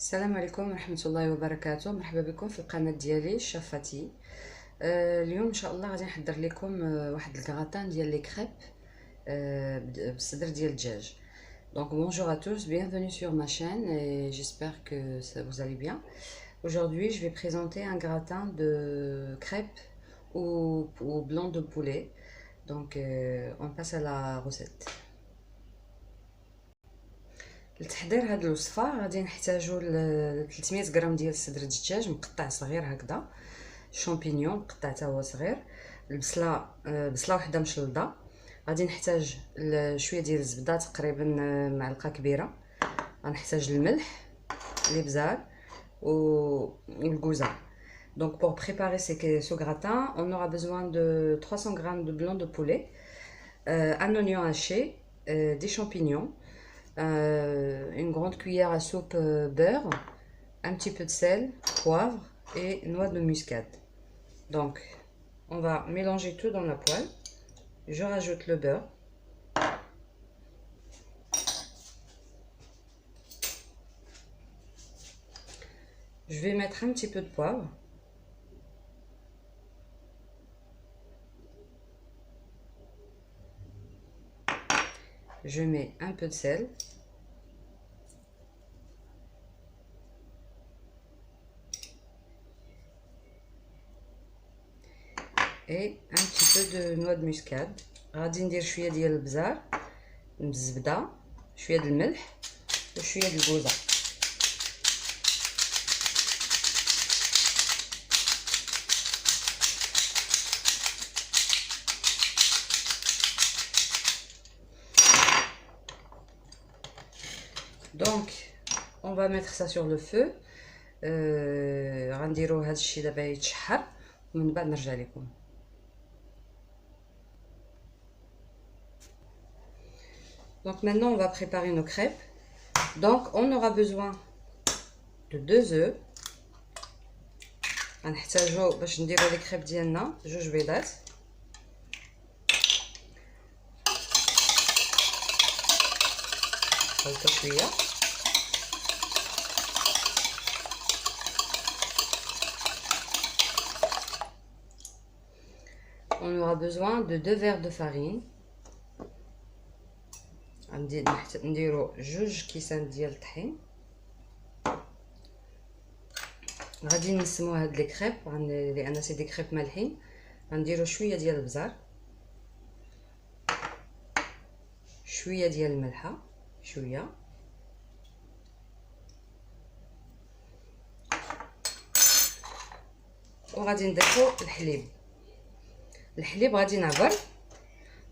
السلام عليكم ورحمة الله وبركاته. مرحبا بكم في القناة ديالي شافتي. اليوم ان شاء الله غادي نحضر لكم واحد الكراتان ديال لي كريب بالصدر ديال الدجاج. Donc bonjour à tous, bienvenue sur ma chaîne et j'espère que vous allez bien. Aujourd'hui je vais présenter un gratin de crêpes au blanc de poulet. Donc on passe à la recette. لتحضير هاد الوصفه غادي نحتاجو 300 غرام ديال صدر الدجاج مقطع صغير هكذا، شامبينيون مقطع حتى هو صغير، البصله بصله وحده مشلضه، غادي نحتاج شويه ديال الزبده تقريبا معلقه كبيره، غنحتاج الملح، الابزار والكوزه. Donc pour préparer ce gratin, on aura besoin de 300 g de blanc de poulet, un oignon haché, des champignons, une grande cuillère à soupe beurre, un petit peu de sel, poivre et noix de muscade. Donc on va mélanger tout dans la poêle. Je rajoute le beurre, je vais mettre un petit peu de poivre, je mets un peu de sel, et un petit peu de noix de muscade. غادي ندير شويه ديال البزار بالزبده، شويه ديال الملح وشويه ديال الكوزه. Donc on va mettre ça sur le feu. غنديرو هذا الشيء دابا يتشحر ومن بعد نرجع لكم. Donc maintenant on va préparer nos crêpes. Donc on aura besoin de 2 œufs. غنحتاجو باش نديرو لي كريب ديالنا 2 بيضات، خلطو شويه، on aura besoin de 2 verres de farine. نديرو 2 كيسان ديال الطحين. غادي نسمو هاد لي كريب لان سي دي كريب مالحين. غنديرو شويه ديال البزار، شويه ديال الملحه، شويه، وغادي نضيفو الحليب غادي نعبر.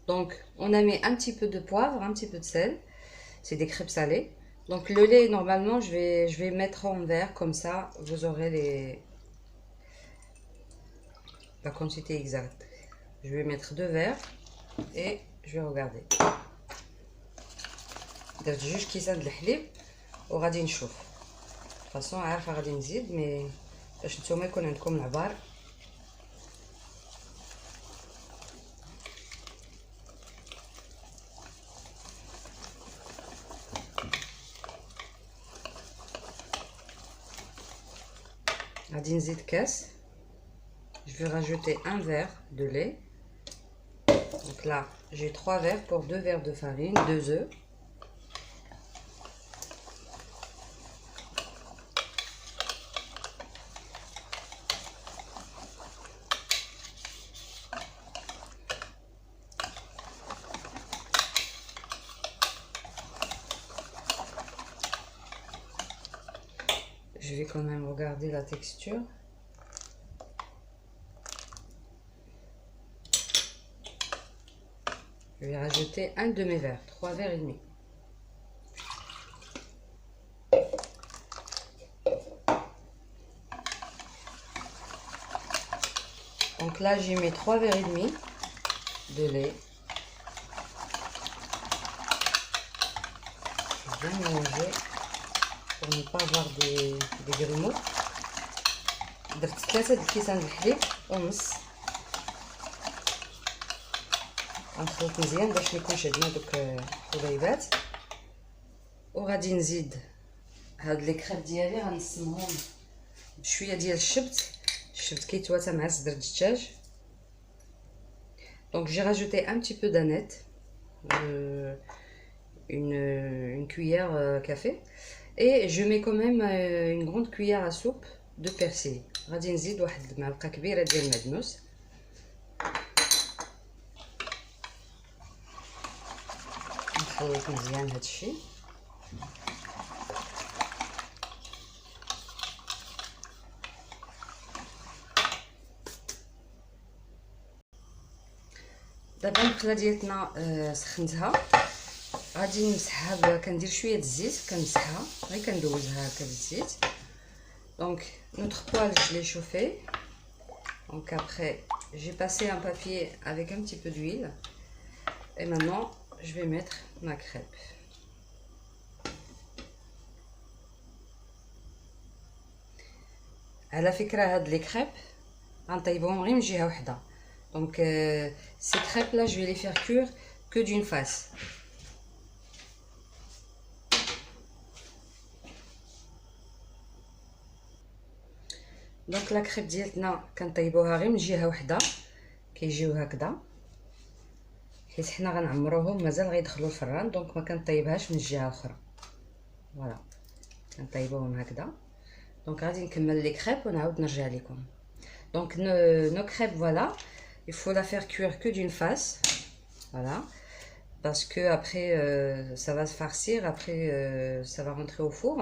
Donc on a mis un petit peu de poivre, un petit peu de sel, c'est des crêpes salées. Donc le lait normalement je vais mettre en verre, comme ça vous aurez la quantité exacte. Je vais mettre 2 verres et je vais regarder. درت 2 كيسان د الحليب وغادي نشوف. de toute façon عارفه غادي نزيد مي باش نتوما يكون عندكم العبار. غادي نزيد كاس. Je vais rajouter un verre de lait. Donc là j'ai 3 verres pour 2 verres de farine, 2 œufs. Je vais quand même regarder la texture. Je vais rajouter un demi-verre, 3 verres et demi. Donc là j'ai mis 3 verres et demi de lait. Je vais bien mélanger pour ne pas avoir des grumeaux. درت 3 كيسان د الحليب ونص. غنخلط مزيان باش ميكونش عندنا دوك الحبيبات. وغادي نزيد هاد لي كريب ديالي غنسمهم بشويه ديال الشبت كيتواتى مع صدر الدجاج. Donc j'ai rajouté un petit peu d'aneth, une cuillère café, et je mets quand même une grande cuillère à soupe de persil. غادي نزيد واحد المعلقه كبيره ديال المعدنوس. نخلط مزيان هادشي. دابا المقله ديالتنا سخنتها، غادي نمسحها كندير شويه الزيت، كنمسحها غير كندوزها هكا بالزيت. دونك notre poêle je l'ai chauffé. Donc après j'ai passé un papier avec un petit peu d'huile et maintenant je vais mettre ma crêpe. على فكره هاد لي كريب غنطيبهم غير من جهه وحده. Donc ces crêpes là je vais les faire cuire que d'une face. دونك لا كريب ديالتنا كنطيبوها غير من جهه وحده، كيجيو هكذا، حيت حنا غنعمروهم مازال غيدخلوا الفران، دونك ما كنطيبهاش من الجهه الاخرى. فوالا كنطيبوهم هكذا. دونك غادي نكمل لي كريب ونعاود نرجع لكم. دونك nos crêpes voilà, il faut la faire cuire que d'une face. Voilà, parce que après ça va se farcir, après ça va rentrer au four.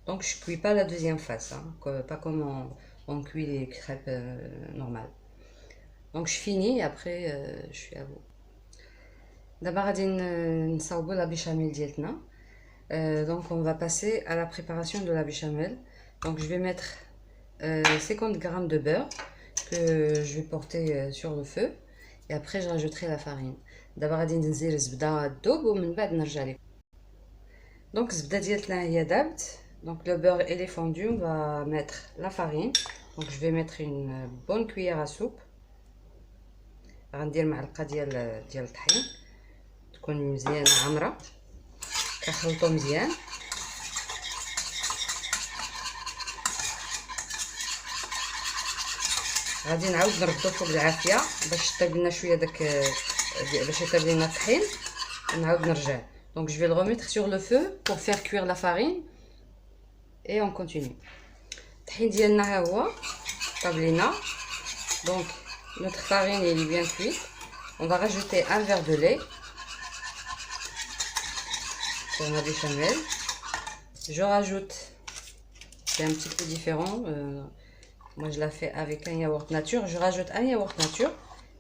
Donc je cuis pas la deuxième face, hein, pas comme on cuit les crêpes normales. Donc je finis et après je suis à vous. D'abord غادي نصاوبوا la béchamel ديالتنا. Donc on va passer à la préparation de la béchamel. Donc je vais mettre 50 g de beurre que je vais porter sur le feu et après je rajouterai la farine. D'abord غادي ندير الزبده تذوب ومن بعد نرجع لكم. Donc الزبده ديالتنا هي دابت. Donc le beurre il est fondu, on va mettre la farine. Donc je vais mettre une bonne cuillère à soupe. غندير معلقه ديال الطحين تكون مزيانه عامره، كنخلطو مزيان. غادي نعاود نردو فوق العافيه باش طيب لنا شويه داك باش يطيب لنا الطحين ونعاود نرجع. Donc je vais le remettre sur le feu pour faire cuire la farine et on continue. الطحين ديالنا ها هو طاب لينا. Donc notre farine elle est bien cuite. On va rajouter un verre de lait sur ma béchamel. Je rajoute, c'est un petit peu différent, moi je la fais avec un yaourt nature. Je rajoute un yaourt nature,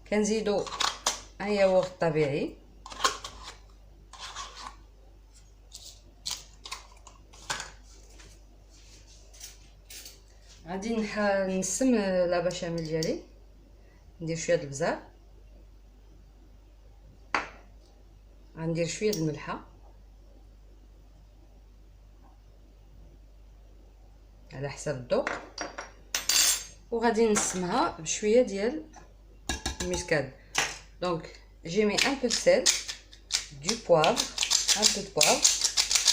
كنزيدو un yaourt طبيعي. غادي نسم لا بشاميل ديالي، ندير شويه د البزار، غندير شويه د الملحه على حسب الذوق، وغادي نسمها بشويه ديال المسكاد. Donc j'ai mis un peu de sel, du poivre, un peu de poivre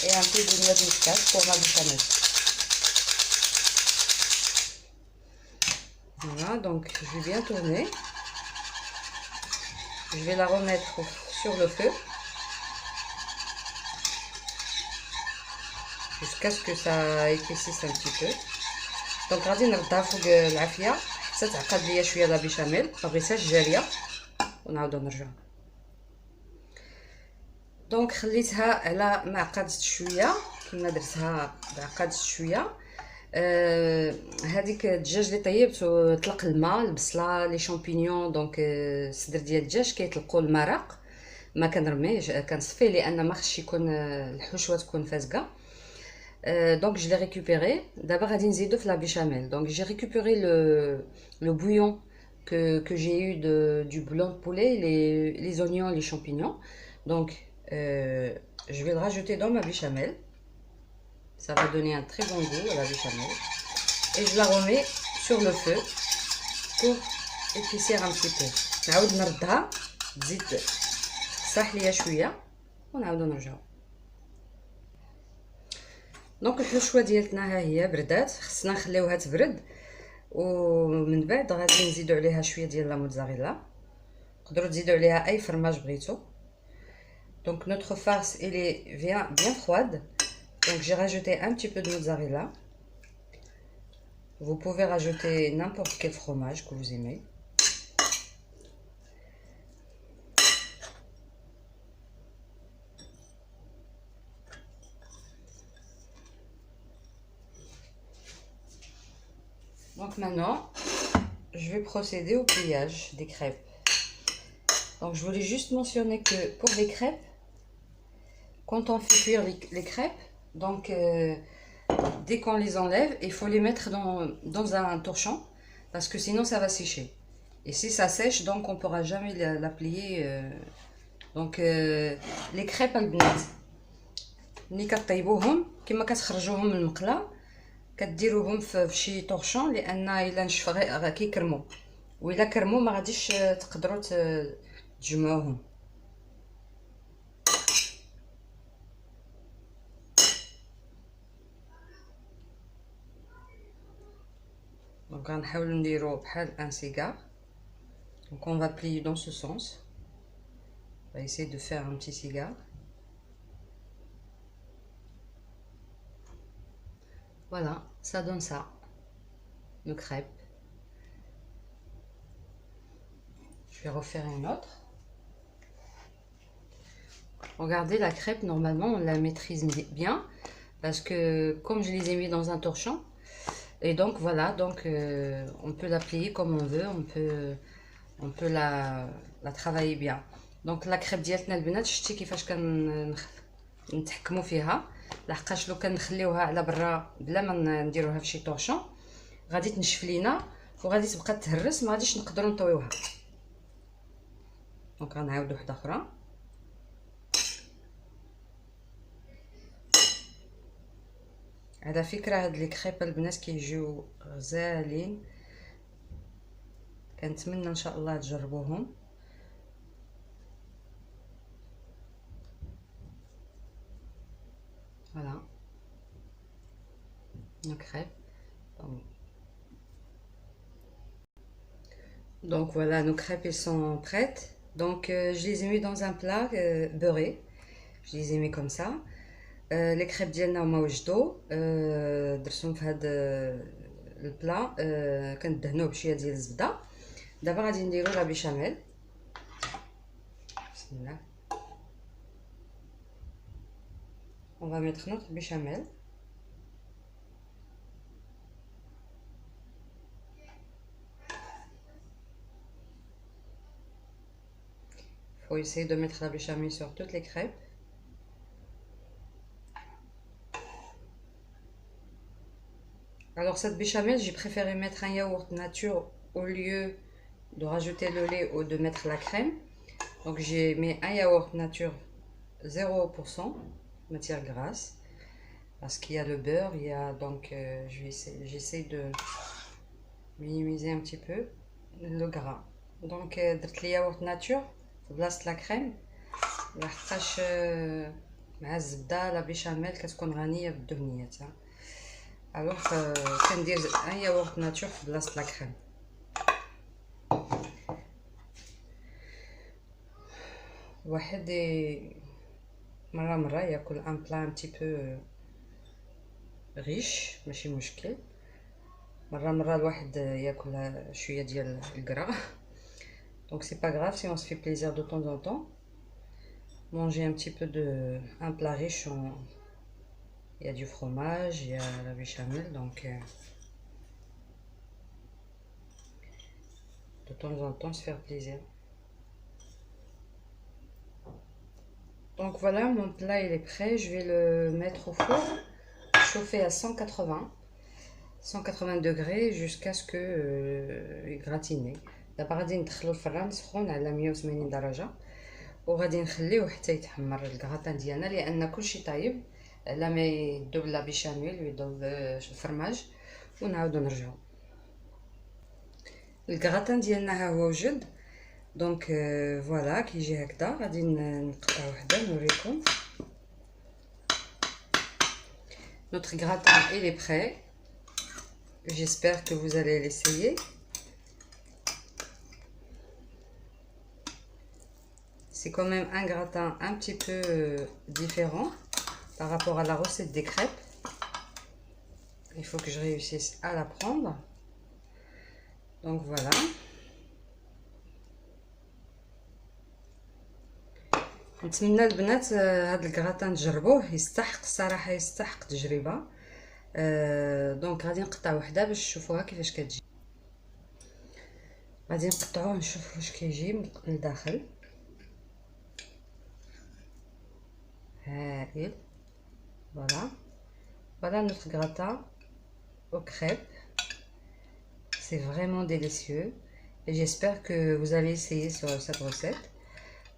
et un peu de noix de muscade pour ma béchamel. Voilà, donc je vais bien tourner. Je vais la remettre sur le feu jusqu'à ce que ça épaississe un petit peu. Donc غادي نردها فوق العافيه حتى تعقد ليا شويه لا بيشاميل، ما بغيتهاش جاريه ونعاودو نرجعو. دونك خليتها على ما عقدت شويه، كما درتها عقدت شويه. هذيك الدجاج اللي طيبت طلق الماء، البصله، لي شامبينيون. دونك الصدر ديال الدجاج كيطلقوا المرق، ما كنرميهش، كنصفيه لان ما خصش يكون الحشوه تكون فاسقه. Donc je l'ai récupéré. D'abord غادي نزيدو في la béchamel. Donc j'ai récupéré le bouillon que j'ai eu du blanc de poulet, les oignons, les champignons. Donc je vais le rajouter dans ma béchamel. Ça va donner un très bon goût à la béchamel. Et je la remets sur le feu pour épaissir un petit peu. نعاود نردها تزيد تصح ليا شويه ونعاودو نرجعو. دونك الحشوه ديالتنا ها هي بردات، خصنا نخليوها تبرد، ومن بعد غادي نزيدو عليها شويه ديال لا موتزاريلا. تقدروا تزيدوا عليها اي فرماج بغيتو. Donc notre farce elle est bien froide. Donc j'ai rajouté un petit peu de mozzarella. Vous pouvez rajouter n'importe quel fromage que vous aimez. Donc maintenant, je vais procéder au pliage des crêpes. Donc je voulais juste mentionner que pour les crêpes, quand on fait cuire les crêpes, donc dès qu'on les enlève, il faut les mettre dans un torchon parce que sinon ça va sécher. Et si ça sèche, donc on ne pourra jamais la plier. Donc les crêpes البنات ملي كطيبوهم كما كتخرجوهم من المقله كديروهم في شي طورشون، لان الا نشف كيكرموا، والا كرموا ما غاديش تقدروا تجمعوهم. دونك غنحاولوا نديرو بحال ان سيجار. Donc on va plier dans ce sens. On va essayer de faire un petit cigare. Voilà, ça donne ça, nos crêpes. Je vais refaire une autre. Regardez la crêpe, normalement on la maîtrise bien parce que comme je les ai mis dans un torchon, et donc voilà, donc on peut la plier comme on veut, on peut la travailler bien. Donc la crêpe ديالتنا البنات شتي كيفاش كنتحكموا فيها، لحقاش لو كنخليوها على برا بلا ما نديروها في شي طوشون غادي تنشف لينا وغادي تبقى تهرس، ما غاديش نقدروا نطويوها. دونك غنعاود وحده اخرى. على فكره هاد لي كريب البنات كيجيو غزالين، كنتمنى ان شاء الله تجربوهم. Voilà, nos crêpes. Donc voilà, nos crêpes elles sont prêtes. Donc je les ai mis dans un plat beurré. Je les ai mis comme ça. Les crêpes ديالنا هما وجدوا درتهم في هذا البلا، كندهنوه بشويه ديال الزبده. دابا غادي نديرو لا بيشاميل. بسم الله. On va mettre notre béchamel. Il faut essayer de mettre la béchamel sur toutes les crêpes. Alors cette béchamel, j'ai préféré mettre un yaourt nature au lieu de rajouter le lait ou de mettre la crème. Donc j'ai mis un yaourt nature 0% matière grasse, parce qu'il y a le beurre, il y a donc j'essaie de minimiser un petit peu le gras. Donc درت لي yaourt nature في بلاصه لا كريم، لحقاش مع الزبده لا بيشاميل كتكون غنيه بالدهنيات. الوغ كندير ان yaourt nature في بلاصه لا كريم. واحد مرة ياكل ان بلا ان تي بو ريش ماشي مشكل، مرة الواحد ياكل شويه ديال الكرا. Donc c'est pas grave si on se fait plaisir de temps en temps. Manger un petit peu un plat riche il y a du fromage, il y a la béchamel, donc de temps en temps se faire plaisir. Donc voilà, mon plat il est prêt. Je vais le mettre au four, chauffer à 180 degrés jusqu'à ce que يغراتيني. دابا غادي ندخلو الفران سخون على 180 درجه وغادي نخليوه حتى يتحمر الكغاتان ديالنا، لان كلشي طايب على ما يذوب لا بيشاميل ويذوب الفرماج ونعاودو نرجعو. الكغاتان ديالنا ها هو وجد. دونك فوالا كيجي هكذا. غادي نقطع وحده نوريكم. Notre gratin, il est prêt. J'espère que vous allez l'essayer. C'est quand même un gratin un petit peu différent par rapport à la recette des crêpes. Il faut que je réussisse à la prendre. Donc voilà. نتمنى البنات هاد الكراتان تجربوه، يستحق الصراحه، يستحق تجربه. دونك غادي نقطع وحده باش تشوفوها كيفاش كتجي. غادي نقطعوه نشوف واش كيجي من الداخل. هائل. Voilà notre gratin aux crêpes. C'est vraiment délicieux et j'espère que vous allez essayer sur cette recette.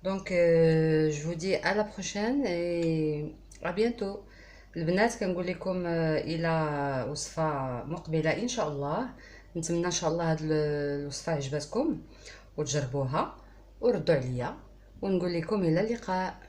Donc je vous dis à la prochaine et à bientôt. البنات كنقول لكم الى وصفه مقبله ان شاء الله. نتمنى ان شاء الله هاد الوصفه عجبتكم وتجربوها وردوا عليا، ونقول لكم الى اللقاء.